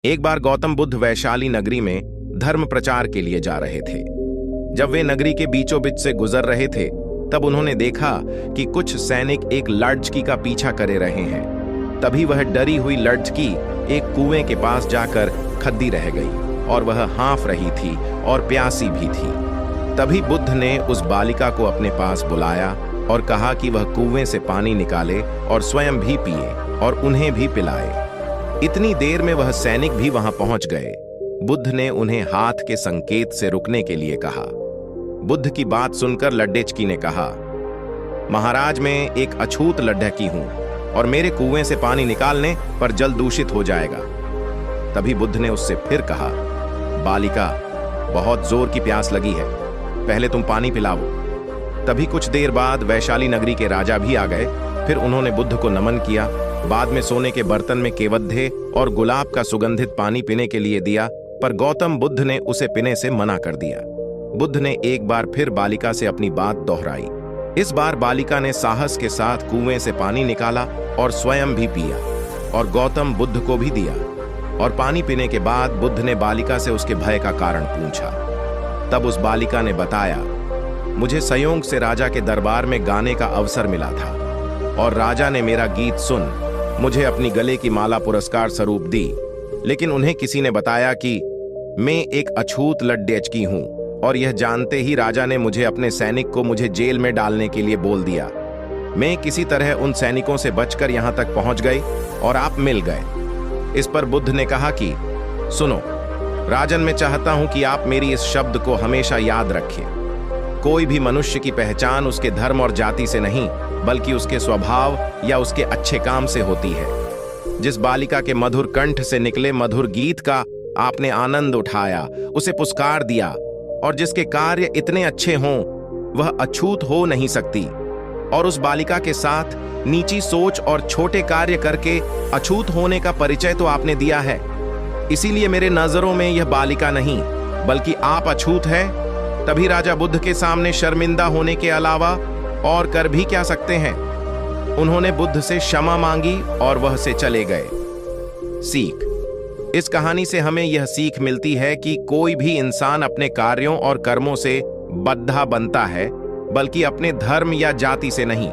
एक बार गौतम बुद्ध वैशाली नगरी में धर्म प्रचार के लिए जा रहे थे। जब वे नगरी के बीचों बीच से गुजर रहे थे, तब उन्होंने देखा कि कुछ सैनिक एक लड़की का पीछा करे रहे हैं। तभी वह डरी हुई लड़की एक कुएं के पास जाकर खद्दी रह गई और वह हाँफ रही थी और प्यासी भी थी। तभी बुद्ध ने उस बालिका को अपने पास बुलाया और कहा कि वह कुएं से पानी निकाले और स्वयं भी पिए और उन्हें भी पिलाए। इतनी देर में वह सैनिक भी वहां पहुंच गए। बुद्ध ने उन्हें हाथ के संकेत से रुकने के लिए कहा। बुद्ध की बात सुनकर लड्डेचकी ने कहा, महाराज, मैं एक अछूत लड्ढकी हूं और मेरे कुएं से पानी निकालने पर जल दूषित हो जाएगा। तभी बुद्ध ने उससे फिर कहा, बालिका, बहुत जोर की प्यास लगी है, पहले तुम पानी पिलाओ। तभी कुछ देर बाद वैशाली नगरी के राजा भी आ गए। फिर उन्होंने बुद्ध को नमन किया। बाद में सोने के बर्तन में केवद्दे और गुलाब का सुगंधित पानी पीने के लिए दिया, पर गौतम बुद्ध ने उसे पीने से मना कर दिया। बुद्ध ने एक बार फिर बालिका से अपनी बात दोहराई। इस बार बालिका ने साहस के साथ कुएं से पानी निकाला और स्वयं भी पिया और गौतम बुद्ध को भी दिया। और पानी पीने के बाद बुद्ध ने बालिका से उसके भय का कारण पूछा। तब उस बालिका ने बताया, मुझे संयोग से राजा के दरबार में गाने का अवसर मिला था और राजा ने मेरा गीत सुन मुझे अपनी गले की माला पुरस्कार स्वरूप दी। लेकिन उन्हें किसी ने बताया कि मैं एक अछूत लड्डेचकी हूं और यह जानते ही राजा ने मुझे अपने सैनिक को मुझे जेल में डालने के लिए बोल दिया। मैं किसी तरह उन सैनिकों से बचकर यहां तक पहुंच गई और आप मिल गए। इस पर बुद्ध ने कहा कि सुनो राजन, मैं चाहता हूं कि आप मेरी इस शब्द को हमेशा याद रखें। कोई भी मनुष्य की पहचान उसके धर्म और जाति से नहीं, बल्कि उसके स्वभाव या उसके अच्छे काम से होती है। जिस बालिका के मधुर कंठ से निकले मधुर गीत का आपने आनंद उठाया, उसे पुरस्कार दिया, और जिसके कार्य इतने अच्छे हों, वह अछूत हो नहीं सकती। और उस बालिका के साथ नीची सोच और छोटे कार्य करके अछूत होने का परिचय तो आपने दिया है। इसीलिए मेरे नजरों में यह बालिका नहीं, बल्कि आप अछूत है। तभी राजा बुद्ध के सामने शर्मिंदा होने के अलावा और कर भी क्या सकते हैं। उन्होंने बुद्ध से क्षमा मांगी और वह से चले गए। सीख, इस कहानी से हमें यह सीख मिलती है कि कोई भी इंसान अपने कार्यों और कर्मों से बद्धा बनता है, बल्कि अपने धर्म या जाति से नहीं।